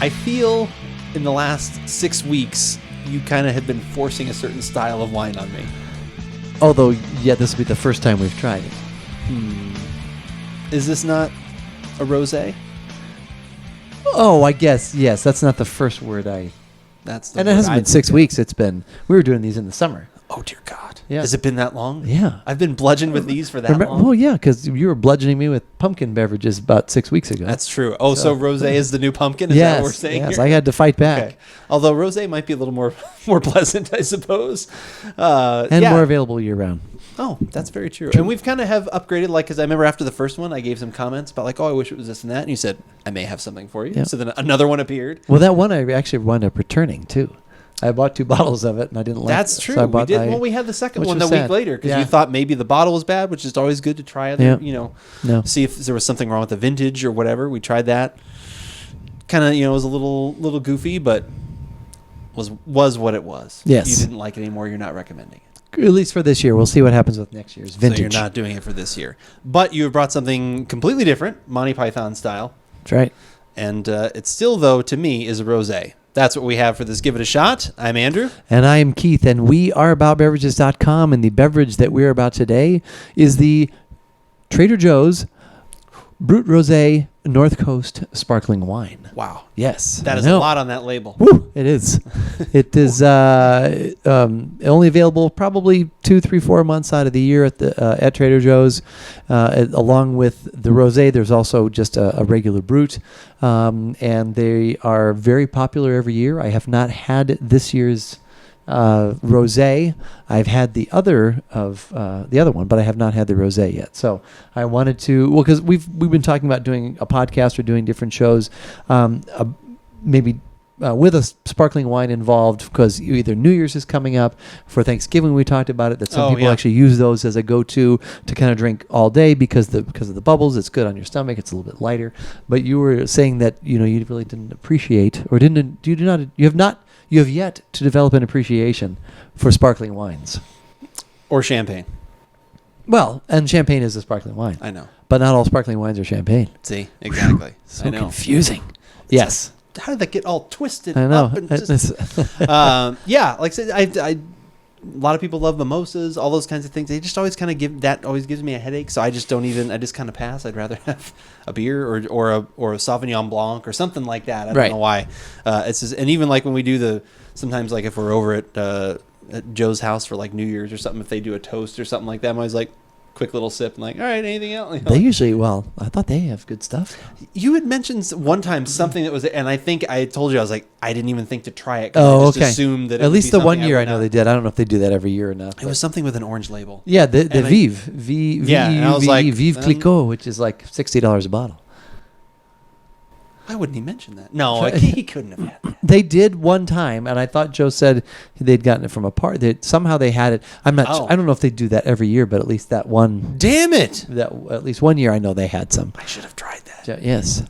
I feel in the last 6 weeks, you kind of have been forcing a certain style of wine on me. Although, yeah, this will be the first time we've tried it. Is this not a rosé? Oh, I guess, yes. That's not the first word That's the And it word hasn't been 6 weeks. It's been... We were doing these in the summer. Oh, dear God. Yeah. Has it been that long? Yeah. I've been bludgeoned with these for that long? Well, yeah, because you were bludgeoning me with pumpkin beverages about 6 weeks ago. That's true. Oh, so rosé is the new pumpkin? Is yes, that what we're saying yes, here? I had to fight back. Okay. Although rosé might be a little more pleasant, I suppose. And more available year-round. Oh, that's very true. And we've kind of have upgraded, like, because I remember after the first one, I gave some comments about, like, oh, I wish it was this and that. And you said, I may have something for you. Yeah. So then another one appeared. Well, that one I actually wound up returning, too. I bought 2 bottles of it, and I didn't like it. That's true. So We did. Well, we had the second which one was the week sad. later because Yeah. you thought maybe the bottle was bad, which is always good to try other, see if there was something wrong with the vintage or whatever. We tried that. Kind of, it was a little goofy, but was what it was. Yes. You didn't like it anymore. You're not recommending it. At least for this year. We'll see what happens with next year's vintage. So you're not doing it for this year. But you have brought something completely different, Monty Python style. That's right. And it still, though, to me, is a rosé. That's what we have for this Give It a Shot. I'm Andrew. And I am Keith, and we are AboutBeverages.com, and the beverage that we're about today is the Trader Joe's Brut Rosé North Coast Sparkling Wine. Wow. Yes. That is a lot on that label. Woo, it is. It is only available probably 2, 3, 4 months out of the year at Trader Joe's. Along with the rosé, there's also just a regular brut, and they are very popular every year. I have not had this year's rosé. I've had the other one, but I have not had the rosé yet. So I wanted to, because we've been talking about doing a podcast or doing different shows, maybe with a sparkling wine involved, because either New Year's is coming up. For Thanksgiving, we talked about it, that some people actually use those as a go-to to kind of drink all day because of the bubbles. It's good on your stomach. It's a little bit lighter. But you were saying that you really didn't appreciate, or you have yet to develop an appreciation for sparkling wines. Or champagne. Well, and champagne is a sparkling wine. I know. But not all sparkling wines are champaign. See, exactly. So confusing. Yes. How did that get all twisted I know. up? And just, like I said, I a lot of people love mimosas, all those kinds of things. They just always kind of always gives me a headache. So I just kind of pass. I'd rather have a beer or a Sauvignon Blanc or something like that. I don't know why. It's just, and even like when we do sometimes like if we're over at Joe's house for like New Year's or something, if they do a toast or something like that, I'm always like, quick little sip and like, all right, anything else? They usually, I thought they have good stuff. You had mentioned one time something that was, and I think I told you, I was like, I didn't even think to try it. I just assumed that it at least the one year I know not. they did. I don't know if they do that every year or not. It was something with an orange label. Yeah, the Vive. And I was like, Vive Clicquot, which is like $60 a bottle. Why wouldn't he mention that? No, he couldn't have had that. They did one time, and I thought Joe said they'd gotten it from a party. Somehow they had it. I don't know if they do that every year, but at least that one. Damn it! At least one year, I know they had some. I should have tried that. Yes.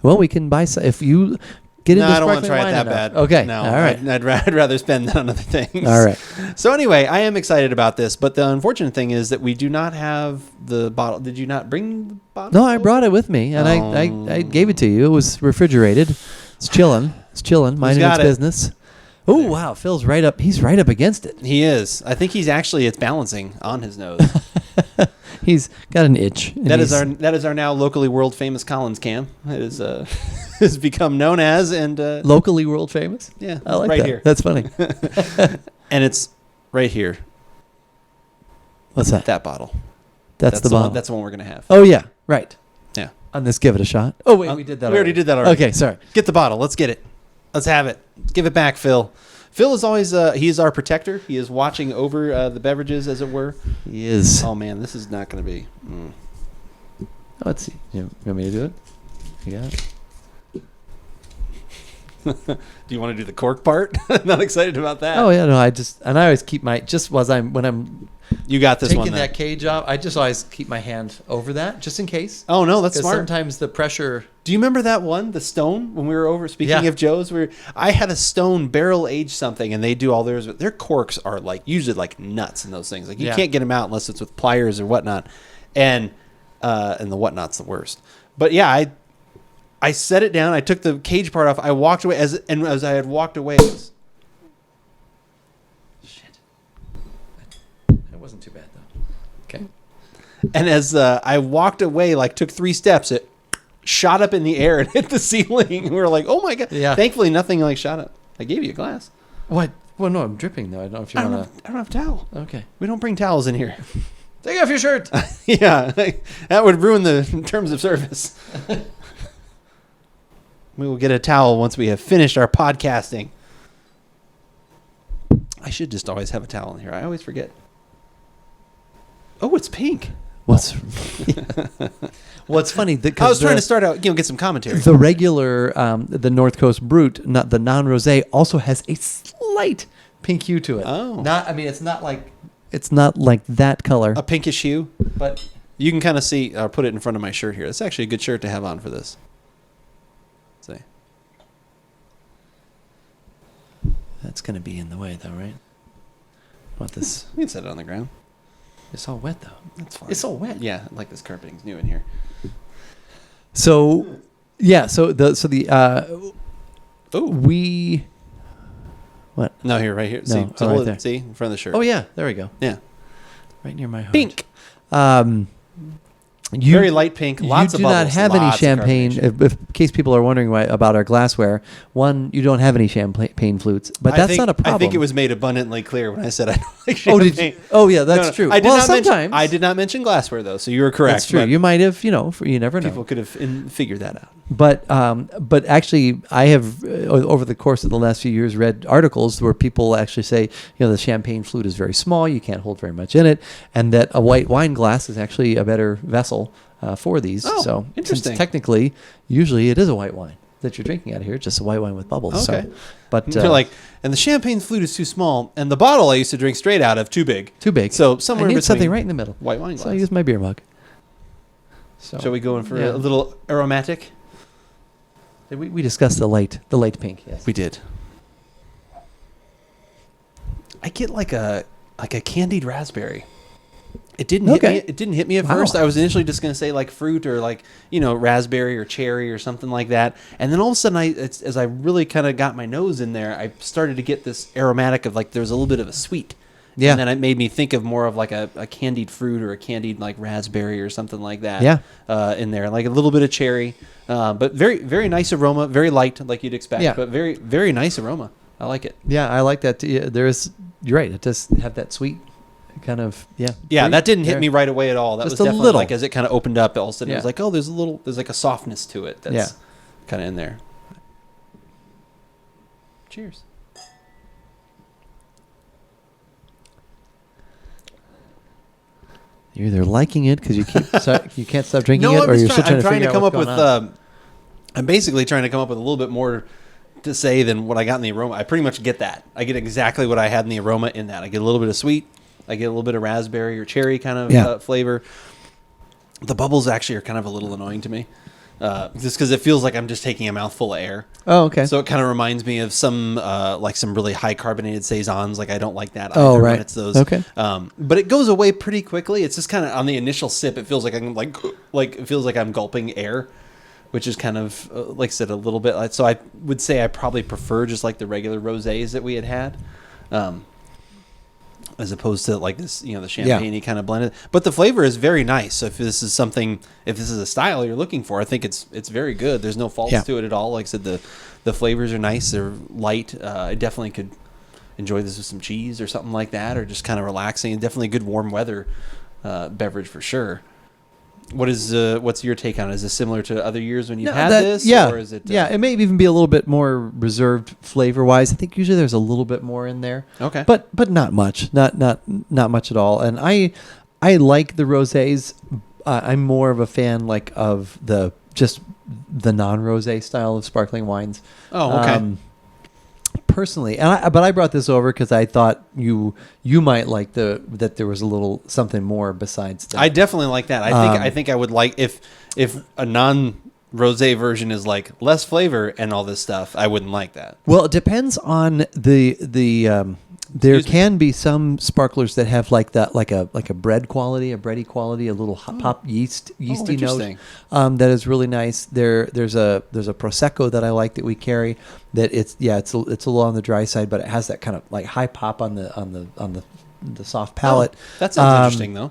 Well, we can buy some if you get into. No, I don't want to try it that bad. Okay. No. All right. I'd rather spend that on other things. All right. So anyway, I am excited about this, but the unfortunate thing is that we do not have the bottle. Did you not bring the bottle? No, I brought it with me, and I gave it to you. It was refrigerated. It's chilling. Minding its business. Oh, wow. Phil's right up. He's right up against it. He is. I think it's balancing on his nose. He's got an itch. That is our now locally world famous Collins cam. It is has become known as locally world famous. Yeah, I like right that. here. That's funny. And it's right here. What's that? That bottle. That's the bottle. That's the one we're gonna have. Oh yeah, right. Yeah. On this, give it a shot. Oh wait, we did that. We already did that already. Okay, sorry. Get the bottle. Let's get it. Let's have it. Give it back, Phil. Phil is always he is our protector. He is watching over the beverages, as it were. He is. Oh man, this is not going to be. Let's see. You want me to do it? You got it. Do you want to do the cork part? Not excited about that. Oh yeah, no. I always keep my when I'm. You got this taking one. Taking that cage off, I just always keep my hand over that just in case. Oh no, that's smart. Sometimes the pressure. Do you remember that one, the Stone, when we were over? Speaking of Joe's, I had a Stone barrel aged something, and they do all theirs. But their corks are usually like nuts in those things. Like you can't get them out unless it's with pliers or whatnot, and the whatnot's the worst. But yeah, I set it down. I took the cage part off. I walked away as I had walked away. Shit. That wasn't too bad though. Okay. And as I walked away, like took 3 steps, it shot up in the air and hit the ceiling. We were like, "Oh my god!" Yeah. Thankfully, nothing like shot up. I gave you a glass. What? Well, no, I'm dripping though. I don't know if you want to. I don't have a towel. Okay. We don't bring towels in here. Take off your shirt. Yeah, that would ruin the terms of service. We will get a towel once we have finished our podcasting. I should just always have a towel in here. I always forget. Oh, it's pink. What's funny? I was trying to start out, get some commentary. The regular, the North Coast Brut, not the non-rosé, also has a slight pink hue to it. Oh, it's not like that color. A pinkish hue, but you can kind of see. I'll put it in front of my shirt here. It's actually a good shirt to have on for this. See, that's going to be in the way, though, right? Want this? we can set it on the ground. It's all wet, though. That's fine. It's all wet. Yeah, like this carpeting's new in here. So, yeah. Oh, What? No, here, right here. No, See, right hold it, there. see, in front of the shirt. Oh yeah, there we go. Yeah, Right near my heart. pink. Very light pink. Lots of you do bubbles. not have any lots of champagne. carbonation. If, in case people are wondering about our glassware, one, you don't have any champagne flutes, but that's not a problem. I think it was made abundantly clear when I said I don't like Oh, champagne. did you? Oh, yeah, that's No, true. I did not sometimes mention, I did not mention glassware though, so you were correct. That's true. but You might have, you never know. People could have figured that out. But actually, I have over the course of the last few years read articles where people actually say, the champagne flute is very small, you can't hold very much in it, and that a white wine glass is actually a better vessel for these. Oh, so interesting. since technically, usually it is a white wine that you're drinking out of here. It's just a white wine with bubbles. Okay. So, but They're like, and the champagne flute is too small, and the bottle I used to drink straight out of too big. too big. So somewhere I need between something right in the middle. white wine glass. So I use my beer mug. So Shall we go in for yeah. a little aromatic? We discussed the light pink. Yes. We did. I get like a candied raspberry. It didn't hit me. It didn't hit me at Wow. first. I was initially just going to say like fruit or like raspberry or cherry or something like that. And then all of a sudden, as I really kind of got my nose in there, I started to get this aromatic of like there was a little bit of a sweet. Yeah. And then it made me think of more of like a candied fruit or a candied like raspberry or something like that. Yeah. In there, like a little bit of cherry, but very very nice aroma, very light like you'd expect. Yeah. But very very nice aroma. I like it. Yeah, I like that. Yeah, you're right. It does have that sweet kind of Yeah, fruit that didn't hit there. me right away at all. That Just was a definitely little. like as it kind of opened up, all of a sudden it Yeah. was like, oh, there's like a softness to it that's kind of in there. Cheers. You're either liking it because you can't stop drinking No, it, or you're still I'm trying to come figure out up what's with. going on. I'm basically trying to come up with a little bit more to say than what I got in the aroma. I pretty much get that. I get exactly what I had in the aroma in that. I get a little bit of sweet. I get a little bit of raspberry or cherry kind of flavor. The bubbles actually are kind of a little annoying to me. Just because it feels like I'm just taking a mouthful of air. Oh, okay. So it kind of reminds me of some really high carbonated saisons. Like I don't like that. Oh, either right. When it's those. Okay. But it goes away pretty quickly. It's just kind of on the initial sip. It feels like I'm like it feels like I'm gulping air, which is kind of like I said a little bit. So I would say I probably prefer just like the regular rosés that we had. As opposed to like this, the champagne-y kind of blended. But the flavor is very nice. So if this is a style you're looking for, I think it's very good. There's no faults to it at all. Like I said, the flavors are nice. They're light. I definitely could enjoy this with some cheese or something like that, or just kind of relaxing. Definitely a good warm weather beverage for sure. What's your take on it? Is this similar to other years when you've had this? Yeah, or is it, it may even be a little bit more reserved flavor-wise. I think usually there's a little bit more in there. Okay. But not much. Not much at all. And I like the rosés. I'm more of a fan of the non-rosé style of sparkling wines. Oh, okay. Personally, but I brought this over because I thought you might like that there was a little something more besides that. I definitely like that. I think I would like if a non-rosé version is like less flavor and all this stuff. I wouldn't like that. Well, it depends on the There Excuse me. can be some sparklers that have like that, like a bread quality, a bready quality, a little hop yeasty note interesting. that is really nice. There's a prosecco that I like that we carry. That it's a little on the dry side, but it has that kind of like high pop on the soft palate. That sounds interesting, though.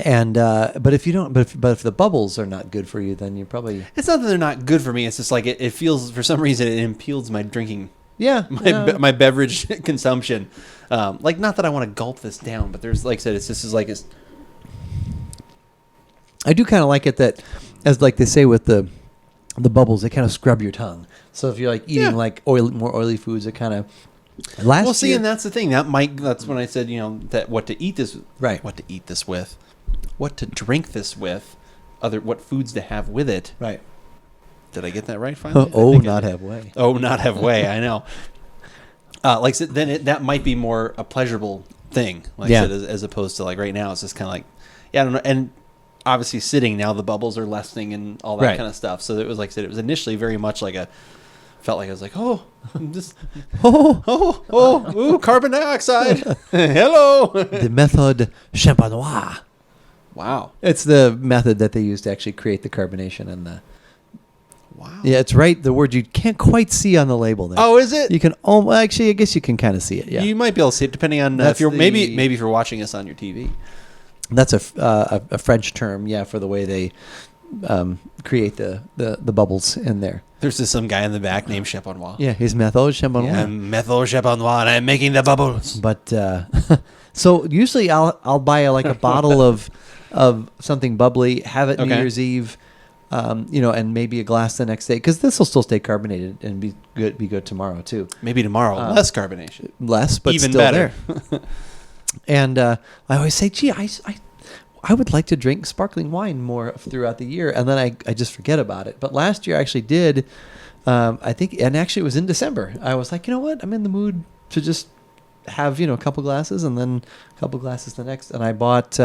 And but if the bubbles are not good for you, then you probably It's not that they're not good for me. It's just like it feels, for some reason, it impedes my drinking. My beverage consumption. Like, not that I want to gulp this down, but there's, like I said, it's I do kind of like it that, as like they say with the bubbles, they kind of scrub your tongue. So if you're like eating like more oily foods, it kind of and that's the thing. That's when I said, that what to eat this with, what to drink this with, what foods to have with it. Right. Did I get that right finally? Not have way. Oh, not have way. I know. Like I said, then that might be more a pleasurable thing. Like I said, as opposed to like right now, it's just kind of like, I don't know. And obviously sitting now, the bubbles are lessening and all that kind of stuff. So it was, like I said, it was initially very much like felt like I was like, carbon dioxide. Hello. The method champenois. Wow. It's the method that they use to actually create the carbonation and the. Wow. Yeah, it's right. The word you can't quite see on the label there. Oh, is it? You can actually, I guess you can kind of see it. Yeah, you might be able to see it depending on if you're maybe if you're watching us on your TV. That's a French term, for the way they create the bubbles in there. There's just some guy in the back named Champenois. Yeah, he's method champenois. Yeah, I'm method champenois, and I'm making the bubbles. But so usually I'll buy a bottle of something bubbly, have it New Year's Eve. And maybe a glass the next day, because this will still stay carbonated and be good tomorrow too. Maybe tomorrow less carbonation, but even still better. There. And I always say, gee, I would like to drink sparkling wine more throughout the year, and then I just forget about it. But last year I actually did. I think, and actually it was in December. I was like, you know what, I'm in the mood to just have a couple glasses and then a couple glasses the next, and I bought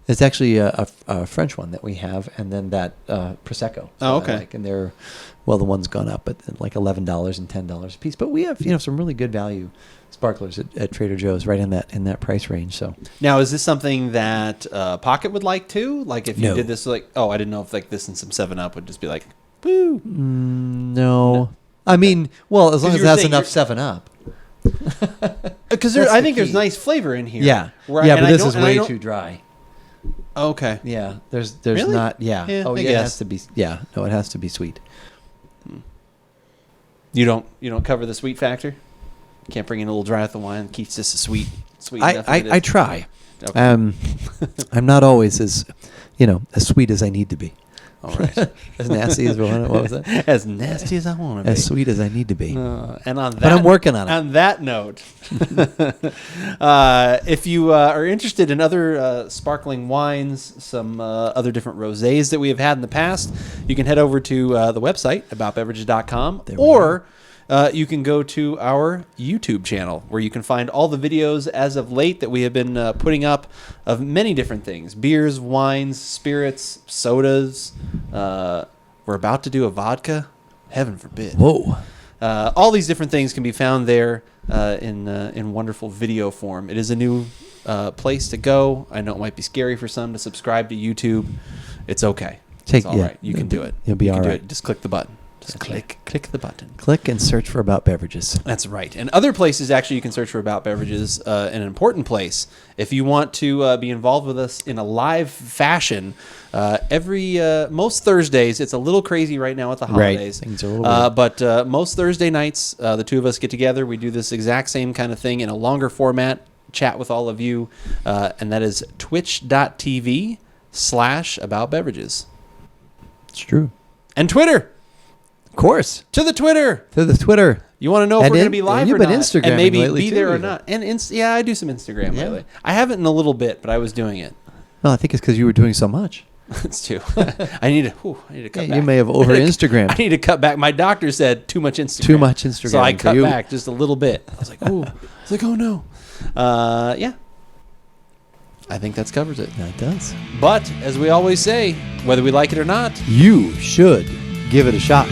it's actually a French one that we have, and then that prosecco. And they're the one's gone up, but like $11 and $10 a piece. But we have some really good value sparklers at Trader Joe's right in that price range. So now, is this something that Pocket would like too? Like if you did this, I didn't know if like this and some 7-Up would just be like, woo. No. I mean, well, as long as it has enough 7-Up. Because I think there's nice flavor in here. Yeah, but this is way too dry. Okay. Yeah, there's really? not. Yeah. I guess. It has to be. Yeah. No, it has to be sweet. You don't cover the sweet factor. Can't bring in a little dry with the wine. Keeps this sweet. I try. Okay. I'm not always as sweet as I need to be. All right. As nasty as what was it? As nasty as I want to be. As sweet as I need to be. And on that, but I'm working on it. On that note, if you are interested in other sparkling wines, some other different rosés that we have had in the past, you can head over to the website AboutBeverages.com, or you can go to our YouTube channel where you can find all the videos as of late that we have been putting up of many different things: beers, wines, spirits, sodas. We're about to do a vodka. Heaven forbid. Whoa. All these different things can be found there in wonderful video form. It is a new place to go. I know it might be scary for some to subscribe to YouTube. It's okay. It's all right. You can do it. You'll be all right. Just click the button. Just click the button. Click and search for About Beverages. That's right. And other places, actually, you can search for About Beverages. An important place. If you want to be involved with us in a live fashion, most Thursdays, it's a little crazy right now with the holidays. Right. Things are a little weird. But most Thursday nights, the two of us get together. We do this exact same kind of thing in a longer format, chat with all of you. And that is twitch.tv/AboutBeverages. It's true. And Twitter. Of course. To the Twitter. You want to know if we're going to be live or not? Instagramming and maybe lately be too, there or even. not. And I do some Instagram lately. I haven't in a little bit, but I was doing it. Well, I think it's because you were doing so much. It's too. I need to cut back. You may have over Instagrammed. I need to cut back. My doctor said too much Instagram. Too much Instagram. So I cut back just a little bit. I was like, oh no. Yeah. I think that covers it. That does. But as we always say, whether we like it or not, you should give it a shot.